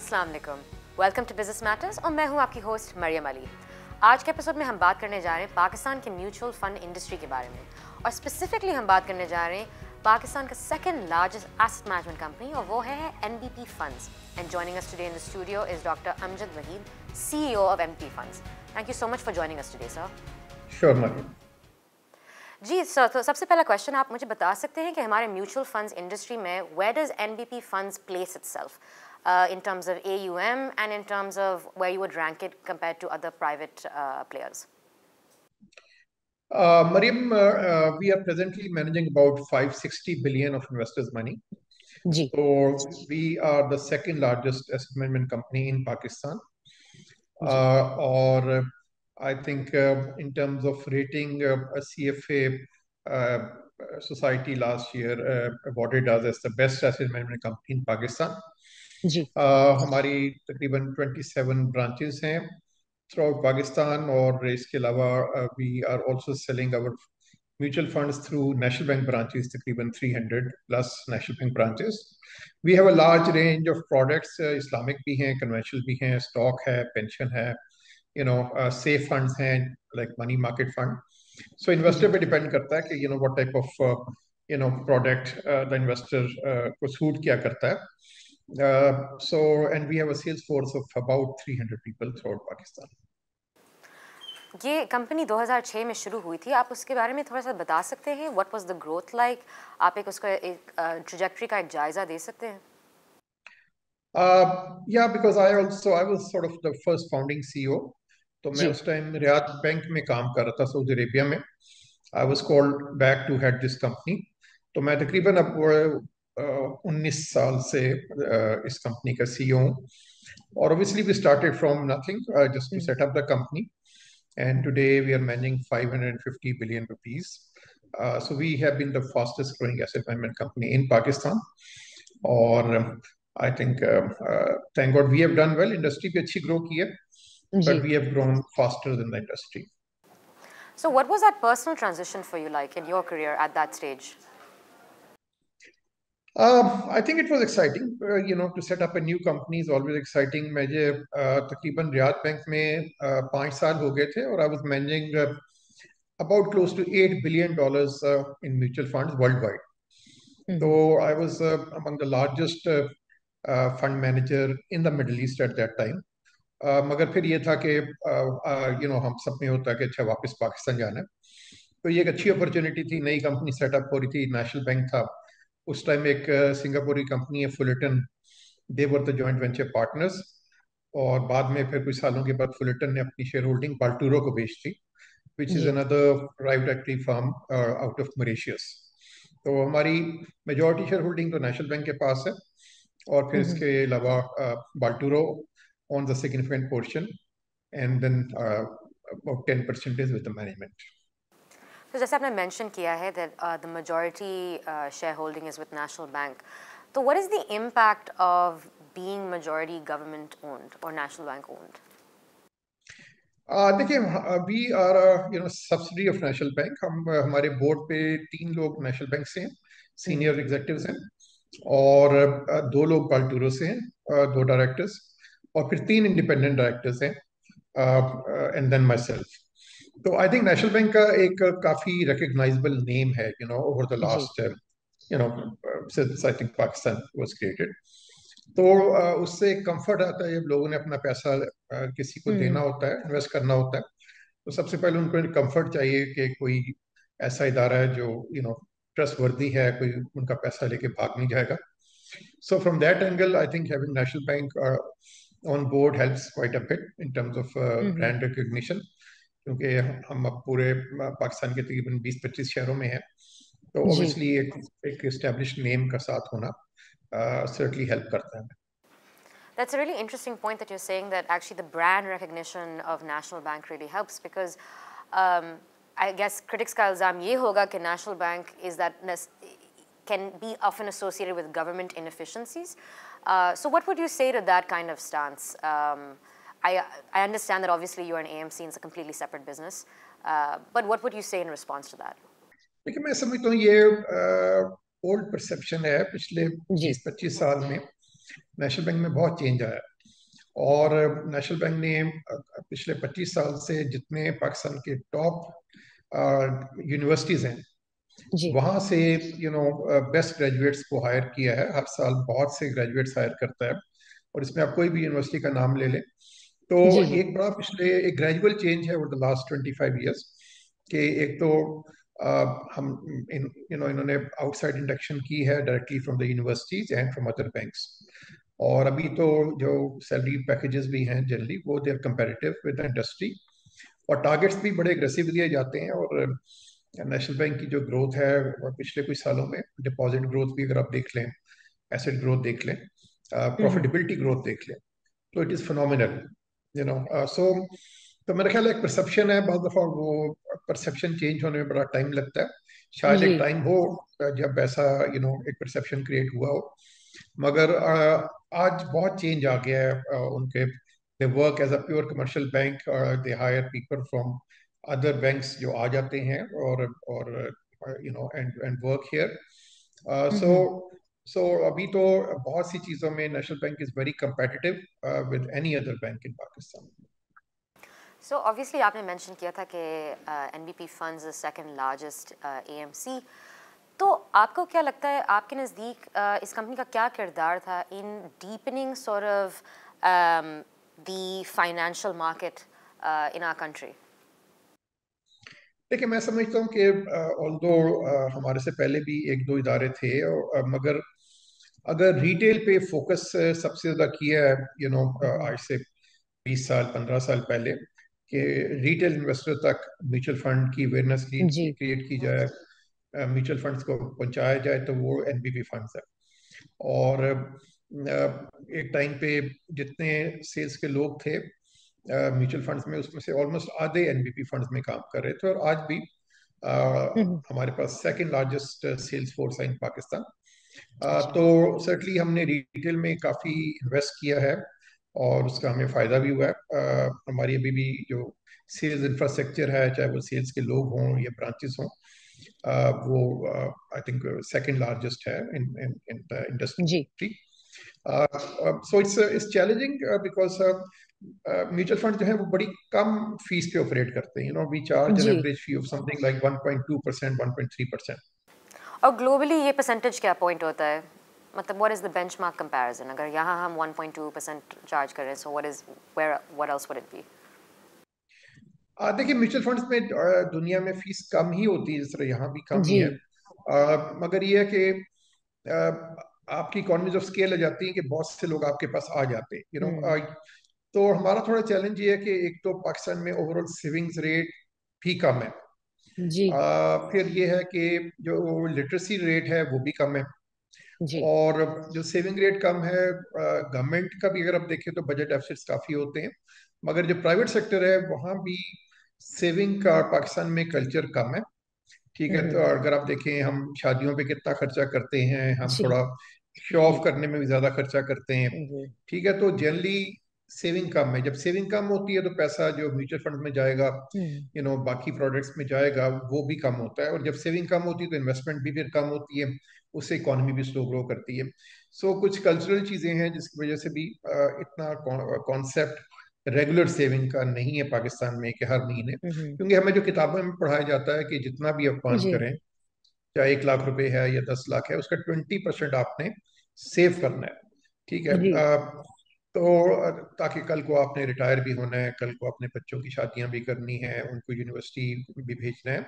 अस्सलाम वालेकुम, welcome to business matters और मैं हूं आपकी होस्ट मरियम अली। आज के एपिसोड में हम बात करने जा रहे हैं पाकिस्तान के म्यूचुअल फंड इंडस्ट्री के बारे में और स्पेसिफिकली हम बात करने जा रहे हैं पाकिस्तान का second largest asset management company और वो है NBP funds. And joining us today in the studio is doctor Amjad Waheed, CEO of NBP funds. Thank you so much for joining us today sir. Sure Maryam. जी सर, तो सबसे पहला question आप मुझे बता सकते हैं कि हमारे म्यूचुअल फंड्स इंडस्ट्री में where does NBP funds place itself in terms of AUM and in terms of where you would rank it compared to other private players? Mariam, we are presently managing about 560 billion of investors' money. जी So we are the second largest asset management company in Pakistan. Or I think in terms of rating, a CFA society last year awarded us as the best asset management company in Pakistan. जी हमारी तकरीबन 27 branches हैं through Pakistan और इसके अलावा we are also selling our mutual funds through national bank branches, तकरीबन 300 plus national bank branches. We have a large range of products, Islamic भी हैं, conventional भी हैं, स्टॉक है, पेंशन है, सेफ फंड्स हैं like money market fund. So investor पे depend करता है कि what type of product the investor को सूट क्या करता है। And we have a sales force of about 300 people throughout Pakistan. ये कंपनी 2006 में शुरू हुई थी, आप उसके बारे में थोड़ा सा बता सकते हैं? What was the growth like? आप उसका एक ट्रैजेक्टरी का एक जायजा दे सकते हैं? Yeah, because I was sort of the first founding CEO. तो मैं उस टाइम रियाद बैंक में काम कर रहा था सऊदी अरेबिया में। I was called back to head this company. तो मैं तकरीबन अब 19 साल से इस कंपनी का CEO हूँ। और obviously we started from nothing just to set up the company, and today we are managing 550 billion rupees. So we have been the fastest growing asset management company in Pakistan. और I think thank God we have done well. Industry भी अच्छी grow की है, but we have grown faster than the industry. So what was that personal transition for you like in your career at that stage? I think it was exciting. To set up a new company is always exciting. मुझे तकरीबन Riyadh bank में 5 साल हो गए थे और I was managing about close to $8 billion in mutual funds worldwide. So I was among the largest fund manager in the Middle East at that time. मगर फिर ये था कि हम सब में होता है कि अच्छा वापस पाकिस्तान जाना है। तो ये एक अच्छी अपॉर्चुनिटी थी, नई कंपनी सेटअप हो रही थी, नेशनल बैंक था उस टाइम, एक सिंगापुरी कंपनी है Fulton, they were the joint venture partners. और बाद में फिर कुछ सालों के बाद फुलटन ने अपनी शेयर होल्डिंग बाल्टूरो को बेच दी, which is another private equity firm out of Mauritius. तो हमारी मेजॉरिटी शेयर होल्डिंग तो नेशनल बैंक के पास है और फिर इसके अलावा बाल्टूरो owns a significant portion, and then about 10% is with the management. तो जैसे आपने मेंशन किया है that the majority shareholding is with National Bank. तो what is the impact of being majority government owned or National Bank owned? देखिए, we are subsidiary of National Bank. हमारे board पे 3 लोग नेशनल बैंक से हैं, senior executives हैं, और 2 लोग बाल्टूरो से हैं, 2 डायरेक्टर्स, और फिर 3 इंडिपेंडेंट डायरेक्टर्स हैं, एंड देन माई सेल्फ। तो आई थिंक नेशनल बैंक का एक काफी रिकग्नाइजेबल नेम है over the last since I think Pakistan was created. तो उससे एक कंफर्ट आता है जब लोगों ने अपना पैसा किसी को देना होता है, इन्वेस्ट करना होता है, तो सबसे पहले उनको कंफर्ट चाहिए कि कोई ऐसा इदारा है जो ट्रस्ट वर्दी है, कोई उनका पैसा लेके भाग नहीं जाएगा। So from that angle, I think having National Bank on board helps quite a bit in terms of brand recognition, क्योंकि हम अब पूरे पाकिस्तान के तकरीबन 20-25 शहरों में हैं, तो obviously एक established name का साथ होना certainly help करता है। That's a really interesting point that you're saying that actually the brand recognition of National Bank really helps because I guess critics का इल्ज़ाम ये होगा कि National Bank is that can be often associated with government inefficiencies. So what would you say to that kind of stance? I understand that obviously you're an AMC and it's a completely separate business, but what would you say in response to that? देखिए, मैं समझता हूँ ये old perception है। पिछले 20-25 साल में national bank में बहुत चेंज आया। और नेशनल बैंक ने पिछले 25 साल से जितने पाकिस्तान के टॉप यूनिवर्सिटीज हैं जी वहां से बेस्ट ग्रेजुएट्स को हायर किया है। हर साल बहुत से ग्रेजुएट्स हायर करता है, और इसमें आप कोई भी यूनिवर्सिटी का नाम ले लें। तो जी जी। एक बड़ा पिछले एक ग्रेजुअल चेंज है ओवर द लास्ट 25 ईयर्स कि एक तो हम इन्होंने आउटसाइड इंडक्शन की है directly from the universities and from other banks. और अभी तो जो सैलरी पैकेजेस भी हैं जनरली वो they are comparative with the industry, और टारगेट्स भी बड़े एग्रेसिव दिए जाते हैं। और नेशनल बैंक की जो ग्रोथ है और पिछले कुछ सालों में डिपॉजिट ग्रोथ भी अगर आप देख लें, एसेट ग्रोथ देख लें, हम्म। प्रॉफिटेबिलिटी ग्रोथ देख लें, तो इट इज फिनोमिनल। सो तो मेरा ख्याल है एक परसेप्शन है, बहुत दफा वो परसेप्शन चेंज होने में बड़ा टाइम लगता है। शायद जी एक टाइम हो जब ऐसा एक परसेप्शन क्रिएट हुआ हो, मगर आज बहुत चेंज आ गया है उनके। They work as a pure commercial bank, they hire people from other banks जो आ जाते हैं और and work here. So hmm. So अभी तो बहुत सी चीजों में national bank is very competitive with any other bank in Pakistan. So obviously आपने मेंशन किया था कि NBP funds second largest AMC, तो आपको क्या लगता है, आपके नज़दीक इस कंपनी का क्या किरदार था in deepening sort of the financial market in our country? देखिए, मैं समझता हूँ कि ऑल्दो हमारे से पहले भी एक दो इदारे थे, मगर अगर रिटेल पे फोकस सबसे ज्यादा किया है आज से 20 साल 15 साल पहले, कि रिटेल इन्वेस्टर तक म्यूचुअल फंड की अवेयरनेस जी। क्रिएट की जाए, म्यूचुअल फंड्स को पहुंचाया जाए, तो वो एनबीपी फंड्स है। और एक टाइम पे जितने सेल्स के लोग थे म्यूचुअल फंड्स में, उसमें से ऑलमोस्ट आधे एनबीपी फंड्स में काम कर रहे थे, और आज भी हमारे पास सेकंड लार्जेस्ट सेल्स फोर्स है इन पाकिस्तान। अच्छा। तो सर्टली हमने रिटेल में काफ़ी इन्वेस्ट किया है, और उसका हमें फ़ायदा भी हुआ है। हमारी अभी भी जो सेल्स इंफ्रास्ट्रक्चर है, चाहे वो सेल्स के लोग हों या ब्रांचेस हों, वो आई थिंक सेकंड लार्जेस्ट है in in in the G industry. So it's challenging because mutual fund जो है वो बड़ी कम फीस पे ऑपरेट करते हैं। वी चार्ज एन जी। Average fee of something like 1.2%, 1.3%। और ग्लोबली ये परसेंटेज क्या पॉइंट होता है, मतलब what is the benchmark comparison? अगर यहाँ हम 1.2% चार्ज कर रहे हैं, so what else would it be? देखिए, म्यूचुअल फंड्स में दुनिया में फीस कम ही होती है, जिस तरह यहाँ भी कम ही जी। है। मगर ये है कि आपकी इकोनॉमीज ऑफ स्केल आ जाती है कि बहुत से लोग आपके पास आ जाते हैं हम्म। तो हमारा थोड़ा चैलेंज ये है कि एक तो पाकिस्तान में ओवरऑल सेविंग्स रेट भी कम है। जी फिर ये है कि जो लिटरेसी रेट है वो भी कम है। जी। और जो सेविंग रेट कम है, गवर्नमेंट का भी अगर आप देखें तो बजट डेफिसिट्स काफी होते हैं, मगर जो प्राइवेट सेक्टर है वहाँ भी सेविंग का पाकिस्तान में कल्चर कम है। ठीक है, तो हम्म। अगर आप देखें हम शादियों पे कितना खर्चा करते हैं, हम जी थोड़ा शो जी ऑफ करने में भी ज्यादा खर्चा करते हैं। जी। ठीक है, तो जनरली सेविंग कम है। जब सेविंग कम होती है तो पैसा जो म्यूचुअल फंड में जाएगा, हम्म। बाकी प्रोडक्ट्स में जाएगा, वो भी कम होता है। और जब सेविंग कम होती है तो इन्वेस्टमेंट भी फिर कम होती है, उससे इकोनॉमी भी स्लो ग्रो करती है। सो कुछ कल्चरल चीजें हैं जिसकी वजह से भी इतना कॉन्सेप्ट रेगुलर सेविंग का नहीं है पाकिस्तान में कि हर महीने, हम्म। क्योंकि हमें जो किताबों में पढ़ाया जाता है कि जितना भी आप अर्न जी करें, चाहे 1 लाख रुपए है या 10 लाख है, उसका 20% आपने सेव करना है। ठीक है, जी। ताकि कल को आपने रिटायर भी होना है, कल को अपने बच्चों की शादियां भी करनी है, उनको यूनिवर्सिटी भी भेजना है।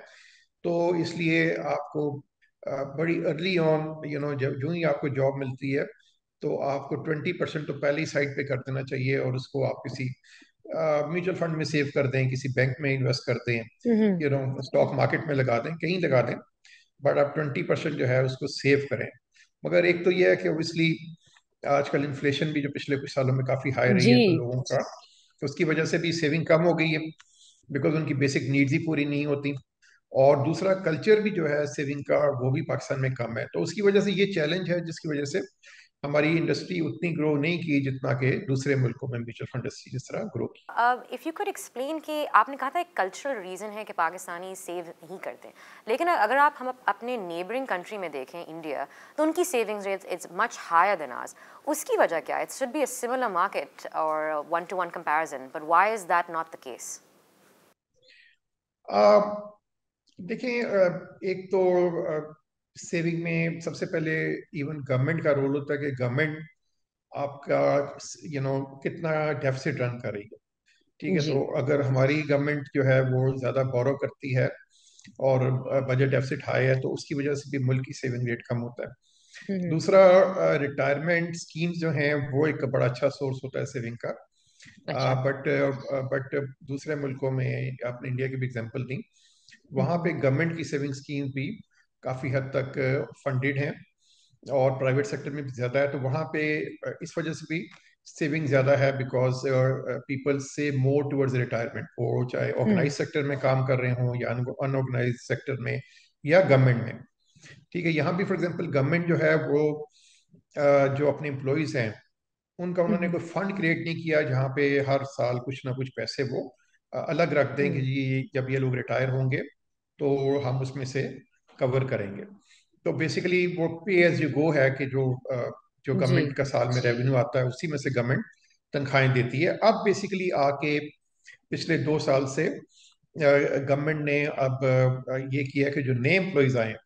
तो इसलिए आपको बड़ी अर्ली ऑन जब जो ही आपको जॉब मिलती है, तो आपको 20% तो पहले ही साइड पे कर देना चाहिए, और उसको आप किसी म्यूचुअल फंड में सेव कर दें, किसी बैंक में इन्वेस्ट कर दें, हम्म। स्टॉक मार्केट में लगा दें, कहीं लगा दें, बट आप 20% जो है उसको सेव करें। मगर एक तो ये है कि ओबियसली आजकल इन्फ्लेशन भी जो पिछले कुछ सालों में काफी हाई रही जी है, तो लोगों का तो उसकी वजह से भी सेविंग कम हो गई है, बिकॉज उनकी बेसिक नीड्स ही पूरी नहीं होती। और दूसरा कल्चर भी जो है सेविंग का, वो भी पाकिस्तान में कम है। तो उसकी वजह से ये चैलेंज है, जिसकी वजह से हमारी इंडस्ट्री उतनी ग्रो नहीं की जितना कि दूसरे मुल्कों में म्यूचुअल फंड इंडस्ट्री जिस तरह ग्रो की। इफ़ यू कुड एक्सप्लेन कि आपने कहा था एक कल्चरल रीज़न है कि पाकिस्तानी सेव नहीं करते, लेकिन अगर हम अपने नेबरिंग कंट्री में देखें इंडिया, तो उनकी savings rates it's much higher than ours. उसकी वजह क्या है? It should be a similar market और one to one comparison, but why is that not the case? देखिए, एक तो सेविंग में सबसे पहले इवन गवर्नमेंट का रोल होता है कि गवर्नमेंट आपका कितना डेफिसिट रन कर रही है। ठीक है, जी। तो अगर हमारी गवर्नमेंट जो है वो ज्यादा बोरो करती है और बजट डेफिसिट हाई है तो उसकी वजह से भी मुल्क की सेविंग रेट कम होता है। हम्म। दूसरा, रिटायरमेंट स्कीम्स जो हैं वो एक बड़ा अच्छा सोर्स होता है सेविंग का। अच्छा। बट दूसरे मुल्कों में, आपने इंडिया की भी एग्जांपल दी, वहाँ हम्म। पे गवर्नमेंट की सेविंग स्कीम भी काफ़ी हद तक फंडेड हैं और प्राइवेट सेक्टर में भी ज़्यादा है। तो वहाँ पे इस वजह से भी सेविंग ज़्यादा है, बिकॉज पीपल से मोर टुवर्ड्स रिटायरमेंट, वो चाहे ऑर्गेनाइज हम्म। सेक्टर में काम कर रहे हों या अनऑर्गेनाइज सेक्टर में या गवर्नमेंट में। ठीक है, यहाँ भी फॉर एग्जांपल गवर्नमेंट जो है वो जो अपने एम्प्लॉयज़ हैं उनका उन्होंने हम्म। कोई फंड क्रिएट नहीं किया जहाँ पे हर साल कुछ ना कुछ पैसे वो अलग रख दें कि हम्म। जी जब ये लोग रिटायर होंगे तो हम उसमें से कवर करेंगे। तो बेसिकली वो पे एज यू गो है कि जो जी। गवर्नमेंट का साल में रेवेन्यू आता है उसी में से गवर्नमेंट तनख्वाहें देती है। अब बेसिकली आके पिछले 2 साल से गवर्नमेंट ने अब ये किया कि जो नए एम्प्लॉयज आए हैं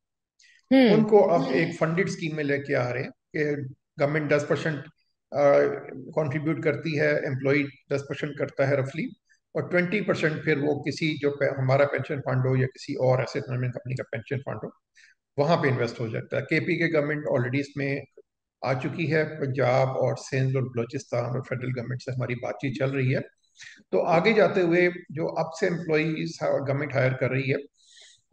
हम्म। उनको अब एक फंडेड स्कीम में लेके आ रहे हैं कि गवर्नमेंट 10% कंट्रीब्यूट करती है, एम्प्लॉय 10% करता है रफली, और 20% फिर वो किसी हमारा पेंशन फंड हो या किसी और एसेट मैनेजमेंट कंपनी का पेंशन फंड हो वहां पे इन्वेस्ट हो जाता है। केपी के गवर्नमेंट ऑलरेडी इसमें आ चुकी है, पंजाब और सिंध और बलोचिस्तान और फेडरल गवर्नमेंट से हमारी बातचीत चल रही है। तो आगे जाते हुए जो अब से एम्प्लॉज गवर्नमेंट हायर कर रही है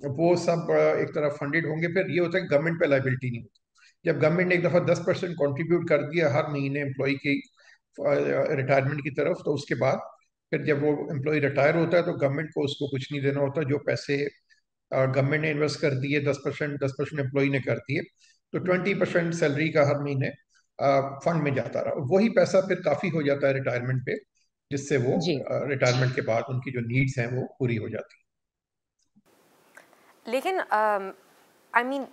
वो सब एक तरह फंडेड होंगे। फिर ये होता है कि गवर्नमेंट पे लाइबिलिटी नहीं होती। जब गवर्नमेंट ने एक दफा 10% कॉन्ट्रीब्यूट कर दिया हर महीने एम्प्लॉय की रिटायरमेंट की तरफ, तो उसके बाद फिर जब वो एम्प्लॉय रिटायर होता है तो गवर्नमेंट को उसको कुछ नहीं देना होता। जो पैसे गवर्नमेंट ने इन्वेस्ट कर दिए, 10% एम्प्लॉय ने कर दिए, तो 20% सैलरी का हर महीने फंड में जाता रहा। वही पैसा फिर काफी हो जाता है रिटायरमेंट पे, जिससे वो जी। रिटायरमेंट के बाद उनकी जो नीड्स हैं वो पूरी हो जाती लेकिन I mean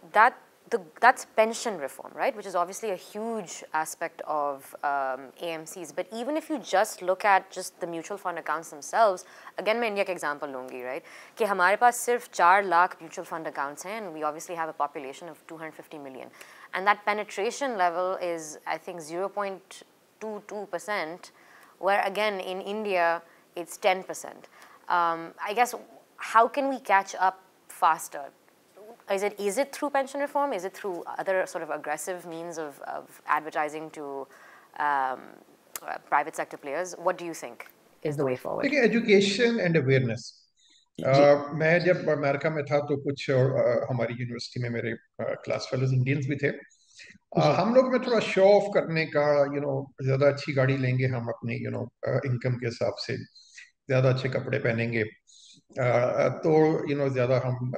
that's pension reform, right? Which is obviously a huge aspect of AMCs. But even if you just look at just the mutual fund accounts themselves, again मैं इंडिया का एग्जांपल लूँगी, right? कि हमारे पास सिर्फ 4 lakh mutual fund accounts हैं, and we obviously have a population of 250 million, and that penetration level is I think 0.22%, where again in India it's 10%. I guess how can we catch up faster? Is it through pension reform? Is it through other sort of aggressive means of advertising to private sector players? What do you think is the way है। forward? देखिए, education and awareness. जी। मैं जब America में था तो कुछ हमारी university में मेरे क्लास फेलोज इंडियंस भी थे। जी। हम लोग में थोड़ा शो ऑफ करने का, ज्यादा अच्छी गाड़ी लेंगे हम अपनी इनकम के हिसाब से, ज्यादा अच्छे कपड़े पहनेंगे, तो ज्यादा हम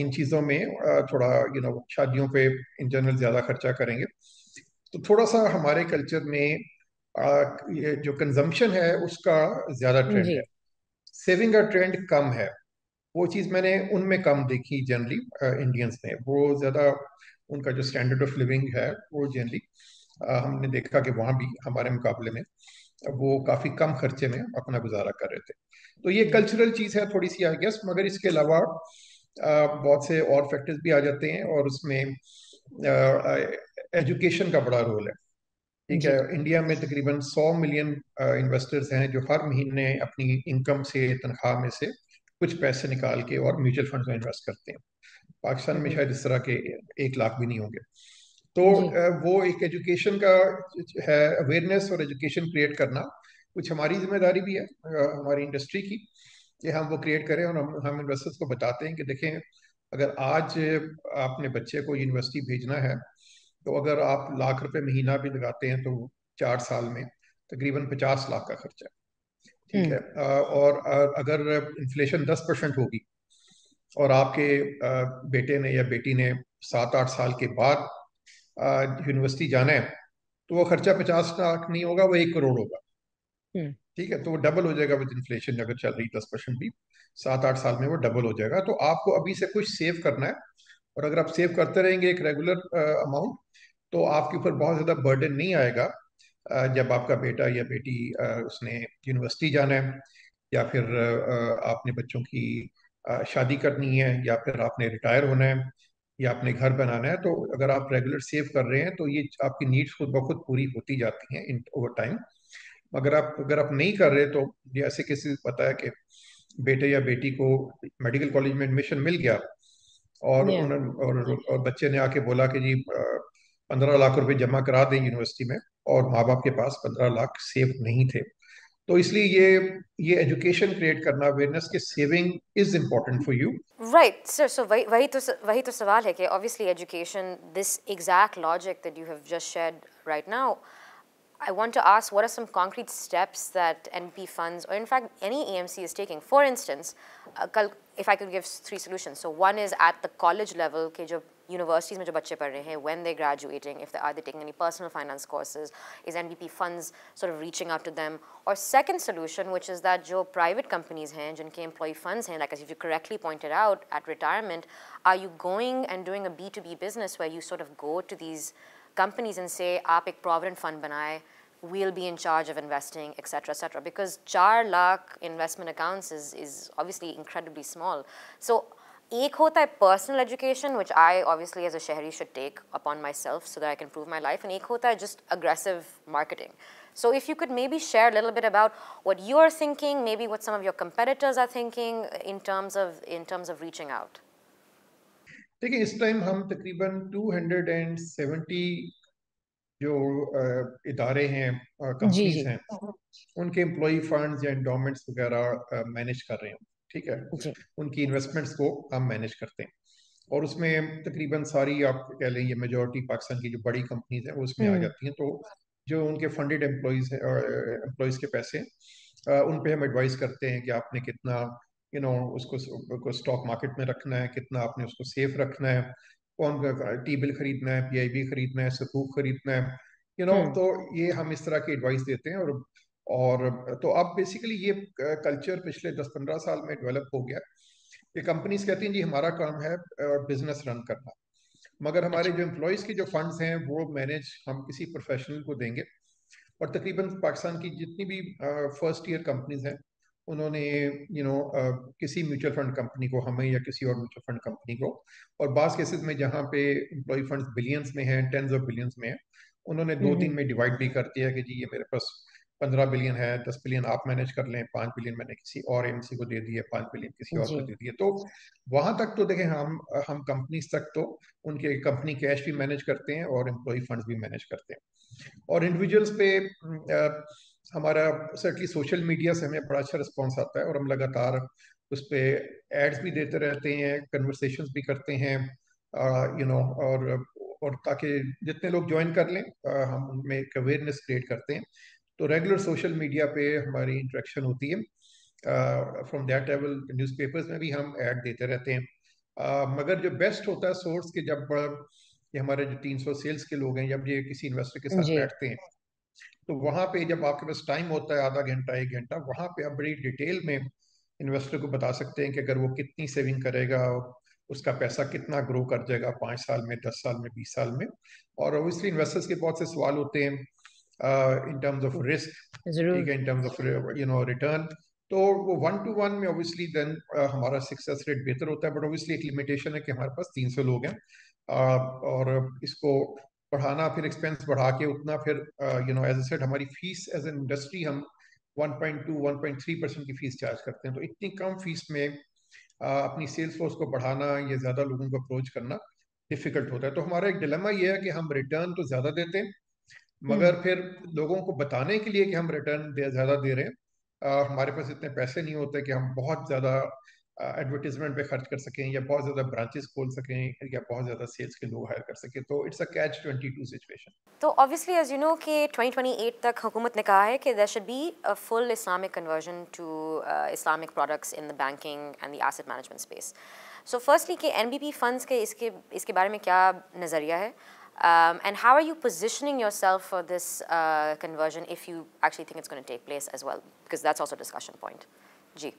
इन चीजों में थोड़ा शादियों पे इन जनरल ज्यादा खर्चा करेंगे। तो थोड़ा सा हमारे कल्चर में ये जो कंजम्पशन है उसका ज्यादा ट्रेंड जी। है, सेविंग का ट्रेंड कम है। वो चीज मैंने उनमें कम देखी जनरली। इंडियंस में वो ज्यादा, उनका जो स्टैंडर्ड ऑफ लिविंग है वो जनरली हमने देखा कि वहाँ भी हमारे मुकाबले में वो काफी कम खर्चे में अपना गुजारा कर रहे थे। तो ये हम्म। कल्चरल चीज है थोड़ी सी आई गेस, मगर इसके अलावा बहुत से और फैक्टर्स भी आ जाते हैं और उसमें एजुकेशन का बड़ा रोल है। ठीक है, जी। इंडिया में तकरीबन 100 मिलियन इन्वेस्टर्स हैं जो हर महीने अपनी इनकम से, तनख्वाह में से कुछ पैसे निकाल के और म्यूचुअल फंड में इन्वेस्ट करते हैं। पाकिस्तान में हम्म। शायद इस तरह के 1 लाख भी नहीं होंगे। तो जी। वो एक एजुकेशन का है, अवेयरनेस और एजुकेशन क्रिएट करना कुछ हमारी जिम्मेदारी भी है, हमारी इंडस्ट्री की, कि हम वो क्रिएट करें। और हम इन्वेस्टर्स को बताते हैं कि देखें, अगर आज आपने बच्चे को यूनिवर्सिटी भेजना है तो अगर आप लाख रुपए महीना भी लगाते हैं तो 4 साल में तकरीबन 50 लाख का खर्चा है। ठीक है, हम्म। और अगर इन्फ्लेशन 10% होगी और आपके बेटे ने या बेटी ने 7-8 साल के बाद यूनिवर्सिटी जाना है तो वो खर्चा 50 लाख नहीं होगा, वो 1 करोड़ होगा। हम्म। ठीक है, तो वो डबल हो जाएगा विद इन्फ्लेशन, अगर चल रही 10% भी 7-8 साल में वो डबल हो जाएगा। तो आपको अभी से कुछ सेव करना है, और अगर आप सेव करते रहेंगे एक रेगुलर अमाउंट, तो आपके ऊपर बहुत ज़्यादा बर्डन नहीं आएगा। जब आपका बेटा या बेटी उसने यूनिवर्सिटी जाना है, या फिर आपने बच्चों की शादी करनी है, या फिर आपने रिटायर होना है, या आपने घर बनाना है, तो अगर आप रेगुलर सेव कर रहे हैं तो ये आपकी नीड्स खुद ब खुद पूरी होती जाती हैं इन ओवर टाइम। अगर आप नहीं कर रहे, तो ये ऐसे किसी पता है कि बेटे या बेटी को मेडिकल कॉलेज में एडमिशन मिल गया, और या और बच्चे ने आके बोला कि जी 15 लाख रुपए जमा करा दें यूनिवर्सिटी में, और माँ बाप के पास 15 लाख सेव नहीं थे। तो इसलिए ये एजुकेशन क्रिएट करना, अवेयरनेस के saving is important for you. Right, sir. So वही तो सवाल है कि obviously education, this exact logic that you have just shared right now, I want to ask, what are some concrete steps that NP funds, or in fact any AMC, is taking? For instance, if I could give 3 solutions. So one is at the college level, कि जो universities में जो बच्चे पढ़ रहे हैं, when they're graduating, if are they taking any personal finance courses, is NBP funds sort of reaching out to them? Or second solution, which is that जो private companies हैं, जिनके employee funds हैं, like as you correctly pointed out, at retirement, are you going and doing a B2B business where you sort of go to these companies and say, आप एक provident fund बनाए, we'll be in charge of investing, etc., because 4 lakh investment accounts is obviously incredibly small. So एक होता है personal education, which I obviously as a shahri should take upon myself so that I can improve my life, and एक होता है just aggressive marketing. So if you could maybe share a little bit about what you are thinking, maybe what some of your competitors are thinking in terms of reaching out. देखिए, इस time हम तकरीबन 270 जो इदारे हैं, G companies जी हैं, उनके employ funds या एंडोमेंट्स वगैरह मैनेज कर रहे हैं। ठीक है, जी उनकी इन्वेस्टमेंट्स को हम मैनेज करते हैं, और उसमें तकरीबन सारी, आप कह लें, ये मेजोरिटी पाकिस्तान की जो बड़ी कंपनीज हैं वो उसमें आ हम्म जाती हैं। तो जो उनके फंडेड एम्प्लॉयज़ के पैसे, उन पे हम एडवाइस करते हैं कि आपने कितना उसको स्टॉक मार्केट में रखना है, कितना आपने उसको सेफ रखना है, कौन टी बिल खरीदना है, पीआईबी खरीदना है, सकूक खरीदना है, हम्म तो ये हम इस तरह की एडवाइस देते हैं। और तो अब बेसिकली ये कल्चर पिछले 10-15 साल में डेवलप हो गया। ये कंपनीज कहती हैं जी हमारा काम है बिजनेस रन करना, मगर हमारे अच्छा जो एम्प्लॉयज के जो फंड्स हैं वो मैनेज हम किसी प्रोफेशनल को देंगे। और तकरीबन पाकिस्तान की जितनी भी फर्स्ट ईयर कंपनीज हैं, उन्होंने किसी म्यूचुअल फंड कंपनी को, हमें या किसी और म्यूचुअल फंड कंपनी को, और बाज़ केसेस में जहाँ पे एम्प्लॉय फंड्स बिलियंस में हैं, टेंस ऑफ बिलियंस में हैं, उन्होंने दो तीन हम्म में डिवाइड भी कर दिया कि जी ये मेरे पास 15 बिलियन है, 10 बिलियन आप मैनेज कर लें, 5 बिलियन मैंने किसी और एमसी को दे दिए, 5 बिलियन किसी और जी को दे दिए। तो वहां तक तो देखें, हम कंपनीज तक तो उनके कंपनी कैश भी मैनेज करते हैं और एम्प्लॉय फंड्स भी मैनेज करते हैं। और इंडिविजुअल्स पे हमारा सर्टली सोशल मीडिया से हमें बड़ा अच्छा रिस्पॉन्स आता है, और हम लगातार उस पर एड्स भी देते रहते हैं, कन्वर्सेशंस भी करते हैं, और ताकि जितने लोग ज्वाइन कर लें, हम उनमें एक अवेयरनेस क्रिएट करते हैं। तो रेगुलर सोशल मीडिया पे हमारी इंटरेक्शन होती है। फ्रॉम दैट लेवल न्यूज़पेपर्स में भी हम ऐड देते रहते हैं। मगर जो बेस्ट होता है सोर्स के, जब ये हमारे जो 300 सेल्स के लोग हैं, जब ये किसी इन्वेस्टर के साथ जी बैठते हैं, तो वहां पे जब आपके पास टाइम होता है, आधा घंटा 1 घंटा, वहां पे आप बड़ी डिटेल में इन्वेस्टर को बता सकते हैं कि अगर वो कितनी सेविंग करेगा, उसका पैसा कितना ग्रो कर जाएगा 5 साल में, 10 साल में, 20 साल में। और ओबियसली इन्वेस्टर्स के बहुत से सवाल होते हैं इन टर्म्स ऑफ रिस्क, ठीक जरूर है, इन टर्म्स ऑफ रिटर्न। तो वो 1-to-1 में ऑब्वियसली देन हमारा सक्सेस रेट बेहतर होता है। बट ऑब्वियसली एक लिमिटेशन है कि हमारे पास 300 लोग हैं, और इसको बढ़ाना, फिर एक्सपेंस बढ़ा के उतना, फिर एज ए सेड, हमारी फीस एज एन इंडस्ट्री हम 1.2-1.3% की फीस चार्ज करते हैं। तो इतनी कम फीस में अपनी सेल्स फोर्स को बढ़ाना या ज्यादा लोगों को अप्रोच करना डिफिकल्ट होता है। तो हमारा एक डिलेमा ये है कि हम रिटर्न तो ज्यादा देते हैं, हम्म मगर फिर लोगों को बताने के लिए कि हम रिटर्न ज्यादा दे रहे हैं, हमारे पास इतने पैसे नहीं होते कि हम बहुत ज्यादा एडवर्टीजमेंट पे खर्च कर सकें, या बहुत ज्यादा ब्रांचेस खोल सकें, या बहुत ज्यादा सेल्स के लोग हायर कर सकें। तो इट्स अ catch-22 सिचुएशन। तो obviously as you know कि 2028 तक हुकूमत ने कहा है कि there should be a full Islamic conversion to Islamic products in the banking and the asset management space. So firstly कि NBP funds के इसके बारे में क्या नज़रिया है? And how are you positioning yourself for this conversion if you actually think it's going to take place as well? Because that's also a discussion point. Ji.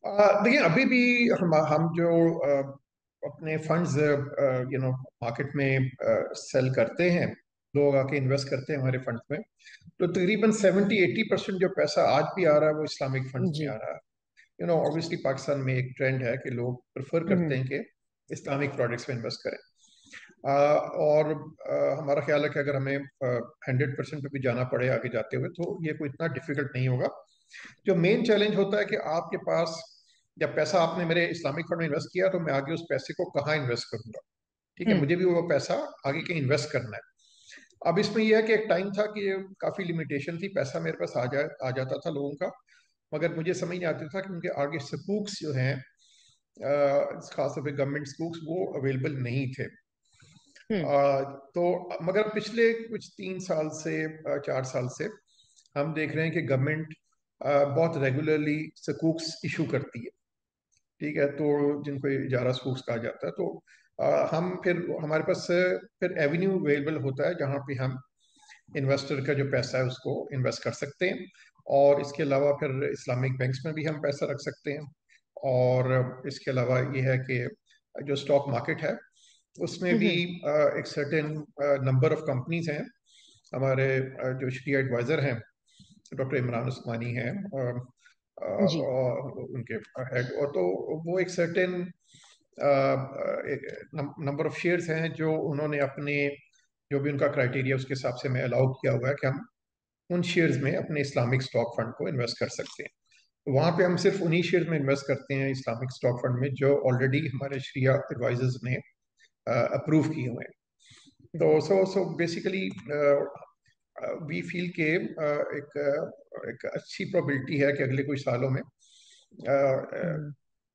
देखिए अभी भी हम जो अपने फंड्स मार्केट में सेल करते हैं, लोग आके इन्वेस्ट करते हैं हमारे फंड्स में, तो तकरीबन 70-80% जो पैसा आज भी आ रहा है वो इस्लामिक फंड्स में जी। आ रहा है। ऑब्वियसली पाकिस्तान में एक ट्रेंड है कि लोग प्रेफर करते हैं कि इस्लामिक प्रोडक्ट्स में इन्वेस्ट करें। और हमारा ख्याल है कि अगर हमें 100% पे भी जाना पड़े आगे जाते हुए तो ये कोई इतना डिफिकल्ट नहीं होगा। जो मेन चैलेंज होता है कि आपके पास जब पैसा आपने मेरे इस्लामिक फंड में इन्वेस्ट किया तो मैं आगे उस पैसे को कहाँ इन्वेस्ट करूंगा। ठीक है, मुझे भी वो पैसा आगे कहीं इन्वेस्ट करना है। अब इसमें यह है कि एक टाइम था कि काफी लिमिटेशन थी, पैसा मेरे पास आ जाता था लोगों का, मगर मुझे समझ नहीं आता था कि उनके आगे सकूक्स जो हैं, खासतौर पे गवर्नमेंट सकूक्स, वो अवेलेबल नहीं थे। तो मगर पिछले कुछ 3 साल से 4 साल से हम देख रहे हैं कि गवर्नमेंट बहुत रेगुलरली सकूक्स इशू करती है। ठीक है, तो जिनको इजारा सकूक्स कहा जाता है, तो हम फिर हमारे पास फिर एवेन्यू अवेलेबल होता है जहाँ पे हम इन्वेस्टर का जो पैसा है उसको इन्वेस्ट कर सकते हैं। और इसके अलावा फिर इस्लामिक बैंक्स में भी हम पैसा रख सकते हैं। और इसके अलावा ये है कि जो स्टॉक मार्केट है उसमें भी एक सर्टेन नंबर ऑफ कंपनीज हैं। हमारे जो शरिया एडवाइजर हैं डॉक्टर इमरान उस्मानी हैं, जी। और उनके हेड, और तो वो एक सर्टेन नंबर ऑफ शेयर्स हैं जो उन्होंने अपने, जो भी उनका क्राइटेरिया उसके हिसाब से मैं अलाउ किया हुआ है कि हम उन शेयर्स में अपने इस्लामिक स्टॉक फंड को इन्वेस्ट कर सकते हैं। तो वहाँ पे हम सिर्फ उन्हीं शेयर्स में इन्वेस्ट करते हैं इस्लामिक स्टॉक फंड में जो ऑलरेडी हमारे शरिया एडवाइजर्स ने अप्रूव किए हुए हैं। तो सो बेसिकली वी फील के एक अच्छी प्रोबेबिलिटी है कि अगले कुछ सालों में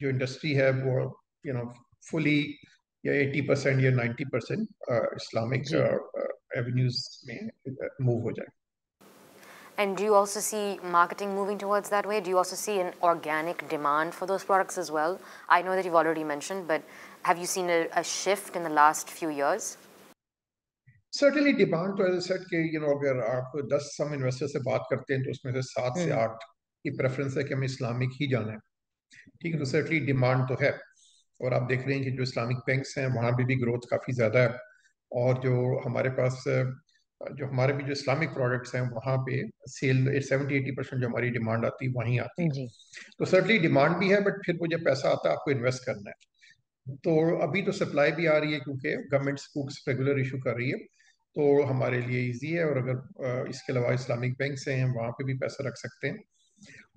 जो इंडस्ट्री है वो फुली या 80% या 90% इस्लामिक एवेन्यूज में मूव हो जाए। And do you also see marketing moving towards that way? Do you also see an organic demand for those products as well? I know that you've already mentioned, but have you seen a shift in the last few years? Certainly demand तो ऐसा कि अगर आप 10 सम investor से बात करते हैं तो उसमें से 7 से 8 की प्रेफरेंस है कि हमें इस्लामिक ही जाना है। ठीक है, तो सर्टनली डिमांड तो है। और आप देख रहे हैं कि जो इस्लामिक बैंक्स हैं वहाँ भी ग्रोथ काफ़ी ज़्यादा है। और जो हमारे पास जो हमारे भी जो इस्लामिक प्रोडक्ट्स हैं वहाँ पे सेल 70-80% जो हमारी डिमांड आती है वहीं आती है। तो सर्टनली डिमांड भी है, बट फिर वो जब पैसा आता है आपको इन्वेस्ट करना है। तो अभी तो सप्लाई भी आ रही है क्योंकि गवर्नमेंट स्कूक्स रेगुलर इशू कर रही है, तो हमारे लिए इजी है। और अगर इसके अलावा इस्लामिक बैंक से हैं वहाँ पे भी पैसा रख सकते हैं।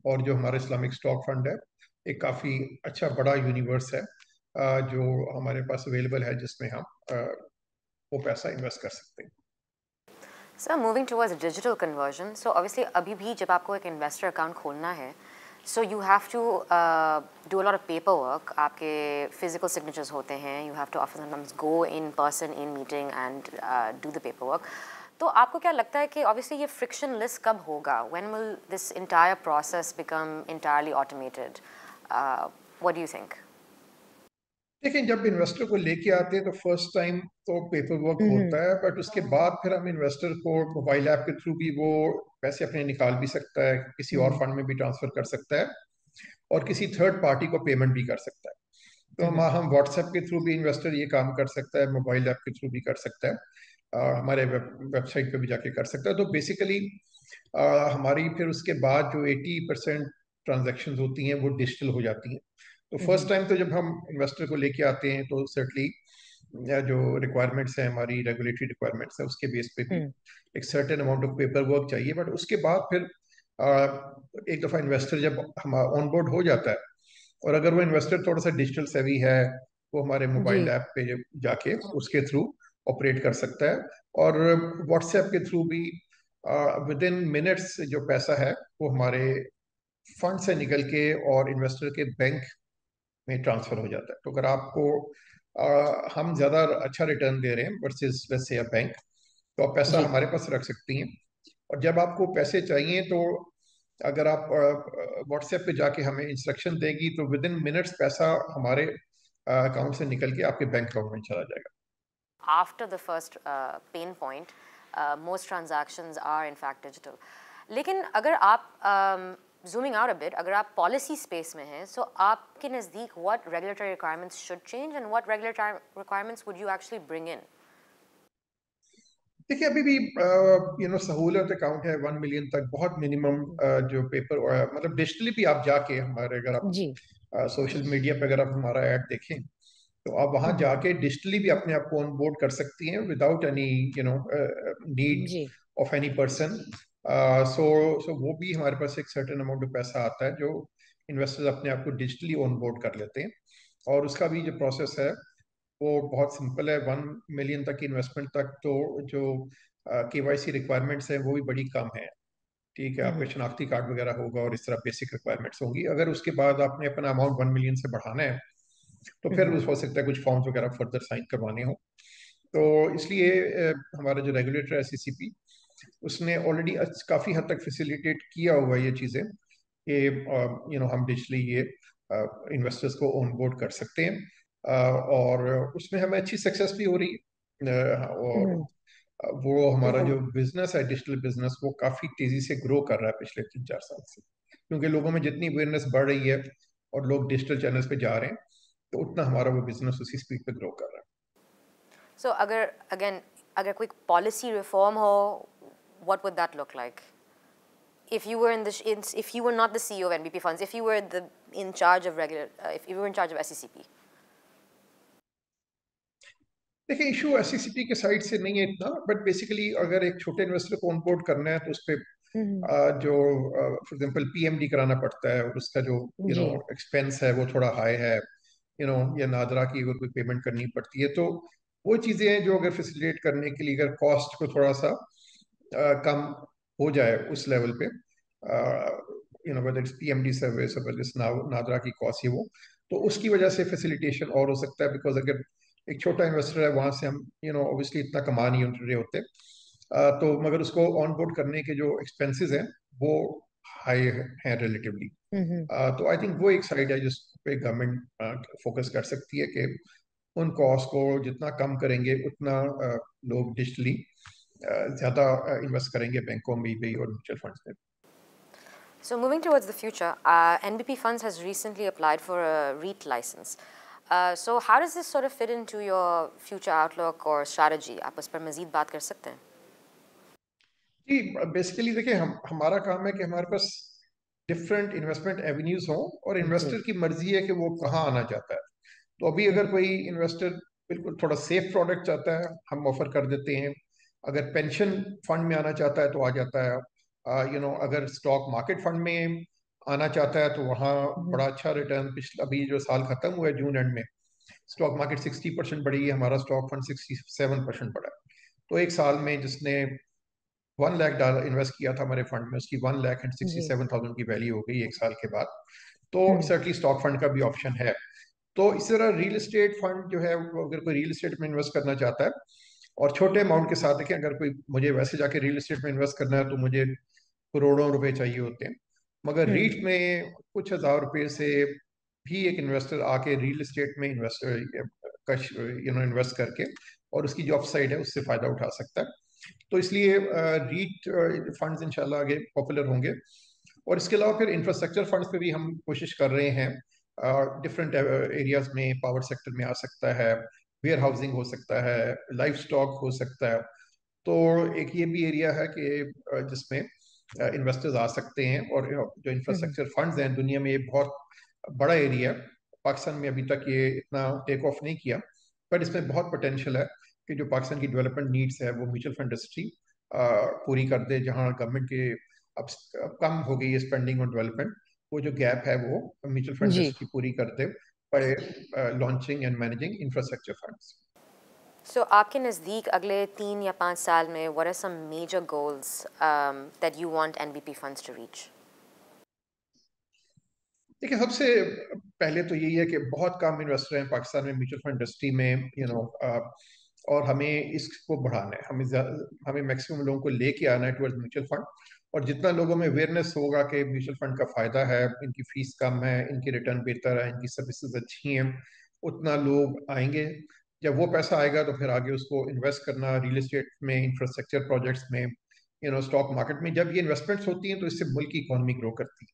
और जो हमारा इस्लामिक स्टॉक फंड है एक काफ़ी अच्छा बड़ा यूनिवर्स है जो हमारे पास अवेलेबल है, जिसमें हम वो पैसा इन्वेस्ट कर सकते हैं। So moving towards digital conversion, so obviously अभी भी जब आपको एक investor account खोलना है, so you have to do a lot of paperwork. आपके physical signatures होते हैं, you have to often sometimes go in person in meeting and do the paperwork. तो आपको क्या लगता है कि obviously ये frictionless कब होगा? When will this entire process become entirely automated? What do you think? देखिए, जब इन्वेस्टर को लेके आते हैं तो फर्स्ट टाइम तो पेपर वर्क होता है, बट उसके बाद फिर हम इन्वेस्टर को मोबाइल ऐप के थ्रू भी वो पैसे अपने निकाल भी सकता है, किसी और फंड में भी ट्रांसफर कर सकता है और किसी थर्ड पार्टी को पेमेंट भी कर सकता है। तो हम व्हाट्सएप के थ्रू भी इन्वेस्टर ये काम कर सकता है, मोबाइल ऐप के थ्रू भी कर सकता है, हमारे वेबसाइट पे भी जाके कर सकता है। तो बेसिकली हमारी फिर उसके बाद जो 80% ट्रांजेक्शन होती हैं वो डिजिटल हो जाती हैं। तो फर्स्ट टाइम तो जब हम इन्वेस्टर को लेके आते हैं तो सर्टली जो रिक्वायरमेंट्स हैं, हमारी रेगुलेटरी रिक्वायरमेंट्स है, उसके बेस पे भी एक certain amount of paper work चाहिए। बट उसके बाद फिर एक दफ़ा इन्वेस्टर जब हम ऑन बोर्ड हो जाता है और अगर वो इन्वेस्टर थोड़ा सा डिजिटल सेवी है, वो हमारे मोबाइल ऐप पे जाके उसके थ्रू ऑपरेट कर सकता है। और व्हाट्सएप के थ्रू भी विद इन मिनट्स जो पैसा है वो हमारे फंड से निकल के और इन्वेस्टर के बैंक में ट्रांसफर हो जाता है। तो अगर आपको हम ज़्यादा अच्छा रिटर्न दे रहे हैं वर्सेस लेट्स से बैंक, तो आप पैसा हमारे पास रख सकती हैं। और जब आपको पैसे चाहिए तो अगर आप व्हाट्सएप पे जाके हमें इंस्ट्रक्शन देगी तो विद इन मिनट्स पैसा हमारे अकाउंट से निकल के आपके बैंक अकाउंट में चला जाएगा। after the first pain point, most transactions are in fact digital. लेकिन अगर आप zooming out a bit, अगर आप policy space में हैं, so आपके नज़दीक what regulatory requirements should change and what regulatory requirements would you actually bring in? देखिए अभी भी सहूलत अकाउंट है 1 मिलियन तक बहुत मिनिमम जो पेपर मतलब डिजिटली भी आप जाके हमारे अगर आप जी सोशल मीडिया पे अगर आप हमारा ऐड देखें तो आप वहां जाके डिजिटली भी अपने आप को ऑन बोर्ड कर सकती हैं without any need G of any person so so वो भी हमारे पास एक सर्टेन अमाउंट ऑफ पैसा आता है जो इन्वेस्टर्स अपने आप को डिजिटली ऑन बोर्ड कर लेते हैं और उसका भी जो प्रोसेस है वो बहुत सिंपल है 1 मिलियन तक की इन्वेस्टमेंट तक तो जो केवाईसी रिक्वायरमेंट्स है वो भी बड़ी कम है ठीक है आपका शनाख्ती कार्ड वगैरह होगा और इस तरह बेसिक रिक्वायरमेंट्स होंगी अगर उसके बाद आपने अपना अमाउंट 1 मिलियन से बढ़ाना है तो फिर हो सकता है कुछ फॉर्म्स वगैरह फर्दर साइन करवाने हो तो इसलिए हमारा जो रेगुलेटर है सीसीपी उसने ऑलरेडी काफ़ी हद तक फैसिलिटेट किया हुआ है ये चीज़ें कि हम डिजिटली ये इन्वेस्टर्स को ऑन बोर्ड कर सकते हैं और उसमें हमें अच्छी सक्सेस भी हो रही है और वो हमारा जो बिजनेस है डिजिटल बिजनेस वो काफ़ी तेज़ी से ग्रो कर रहा है पिछले 3-4 साल से क्योंकि लोगों में जितनी अवेयरनेस बढ़ रही है और लोग डिजिटल चैनल्स पे जा रहे हैं तो उतना हमारा वो बिजनेस उसी स्पीड पे ग्रो कर रहा है So अगर again अगर कोई policy reform हो, what would that look like? If you were if you were not the CEO of NBP Funds, if you were in charge of if you were in charge of SECP. देखिए issue SCCP के side से नहीं है इतना but basically अगर एक छोटे investor को ऑनबोर्ड करना है तो उस पर जो फॉर एग्जांपल पीएमडी कराना पड़ता है और उसका जो जी एक्सपेंस है वो थोड़ा हाई है या नादरा की अगर कोई पेमेंट करनी पड़ती है तो वो चीज़ें हैं जो अगर फैसिलिटेट करने के लिए अगर कॉस्ट को थोड़ा सा कम हो जाए उस लेवल पे वेदर इट्स पीएमडी सर्विस और वेदर इट्स नादरा की कॉस्ट ही वो तो उसकी वजह से फैसिलिटेशन और हो सकता है बिकॉज अगर एक छोटा इन्वेस्टर है वहां से हम ऑब्वियसली इतना कमा नहीं रहे होते तो मगर उसको ऑन बोर्ड करने के जो एक्सपेंसेस हैं वो हाई हैं रिलेटिवली तो आई थिंक वो एक साइड है जिस पे गवर्नमेंट फोकस कर सकती है कि उन कॉस्ट को जितना कम करेंगे उतना लोग डिजिटली ज्यादा इन्वेस्ट करेंगे बैंकों में भी और म्यूचुअल फंड्स में. So moving towards the future, NBP Funds has recently applied for a REIT license. So how does this sort of fit into your future outlook or strategy? आप उस पर मज़ीद बात कर सकते हैं? जी बेसिकली देखिए हमारा काम है कि हमारे पास डिफरेंट इन्वेस्टमेंट एवेन्यूज हों और इन्वेस्टर की मर्जी है कि वो कहाँ आना चाहता है. तो अभी अगर कोई इन्वेस्टर बिल्कुल थोड़ा सेफ प्रोडक्ट चाहता है हम ऑफर कर देते हैं. अगर पेंशन फंड में आना चाहता है तो आ जाता है. अगर स्टॉक मार्केट फंड में आना चाहता है तो वहाँ बड़ा अच्छा रिटर्न पिछला अभी जो साल खत्म हुआ है जून एंड में स्टॉक मार्केट 60% बढ़ी है हमारा स्टॉक फंड 67% बढ़ा है. तो एक साल में जिसने $1 लाख इन्वेस्ट किया था हमारे फंड में उसकी 1,67,000 की वैल्यू हो गई एक साल के बाद. तो सर्टली स्टॉक फंड का भी ऑप्शन है. तो इस तरह रियल एस्टेट फंड जो है वो अगर कोई रियल एस्टेट में इन्वेस्ट करना चाहता है और छोटे अमाउंट के साथ देखें अगर कोई मुझे वैसे जाके रियल एस्टेट में इन्वेस्ट करना है तो मुझे करोड़ों रुपए चाहिए होते हैं. मगर रीट में कुछ हजार रुपए से भी एक इन्वेस्टर आके रियल एस्टेट में इन्वेस्ट करके और उसकी जो अपसाइड है उससे फायदा उठा सकता है. तो इसलिए रीट फंड्स इंशाल्लाह आगे पॉपुलर होंगे. और इसके अलावा फिर इंफ्रास्ट्रक्चर फंड्स पे भी हम कोशिश कर रहे हैं. डिफरेंट एरियाज में पावर सेक्टर में आ सकता है वेयर हाउसिंग हो सकता है लाइफ स्टॉक हो सकता है. तो एक ये भी एरिया है कि जिसमें इन्वेस्टर्स आ सकते हैं. और जो इंफ्रास्ट्रक्चर फंड्स हैं दुनिया में ये बहुत बड़ा एरिया है. पाकिस्तान में अभी तक ये इतना टेक ऑफ नहीं किया बट इसमें बहुत पोटेंशियल है कि जो पाकिस्तान की डेवलपमेंट नीड्स है वो म्यूचुअल फंड इंडस्ट्री पूरी कर दे. जहाँ गवर्नमेंट के अब कम हो गई है स्पेंडिंग ऑन डेवलपमेंट वो जो गैप है वो म्यूचुअल फंड जी इंडस्ट्री पूरी कर दे by launching and managing infrastructure funds. So आपके नज़दीक अगले 3 या 5 साल में what are some major goals that you want NBP funds to reach? देखिए सबसे पहले तो यही है कि बहुत कम इन्वेस्टर हैं पाकिस्तान में म्यूचुअल फंड इंडस्ट्री में और हमें इसको बढ़ाना है. हमें मैक्सिमम लोगों को लेके आना है टुवर्ड्स म्यूचुअल फंड. और जितना लोगों में अवेयरनेस होगा कि म्यूचुअल फंड का फायदा है इनकी फीस कम है इनकी रिटर्न बेहतर है इनकी सर्विसेज अच्छी हैं उतना लोग आएंगे जब वो पैसा आएगा तो फिर आगे उसको इन्वेस्ट करना रियल एस्टेट में, इंफ्रास्ट्रक्चर प्रोजेक्ट्स में, स्टॉक मार्केट में। जब ये इन्वेस्टमेंट्स होती हैं तो इससे मुल्क की इकोनॉमी ग्रो करती है।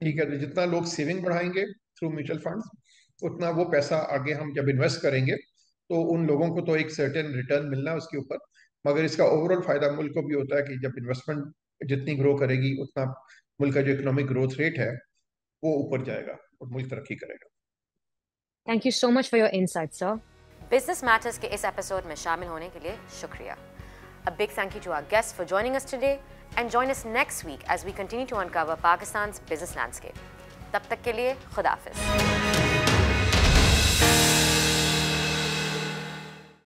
ठीक है, तो जितना लोग सेविंग बढ़ाएंगे थ्रू म्यूचुअल फंड्स, उतना वो पैसा आगे हम जब इन्वेस्ट करेंगे तो उन लोगों को तो एक सर्टेन रिटर्न मिलना है उसके ऊपर, मगर इसका ओवरऑल फायदा मुल्क को भी होता है कि जब इन्वेस्टमेंट जितनी ग्रो करेगी उतना मुल्क का जो इकोनॉमिक ग्रोथ रेट है वो ऊपर जाएगा और मुल्क तरक्की करेगा। Thank you so much for your insight, sir. Business matters के इस एपिसोड में शामिल होने के लिए शुक्रिया। A big thank you to our guests for joining us today, and join us next week as we continue to uncover Pakistan's business landscape. तब तक के लिए खुदा हाफिज।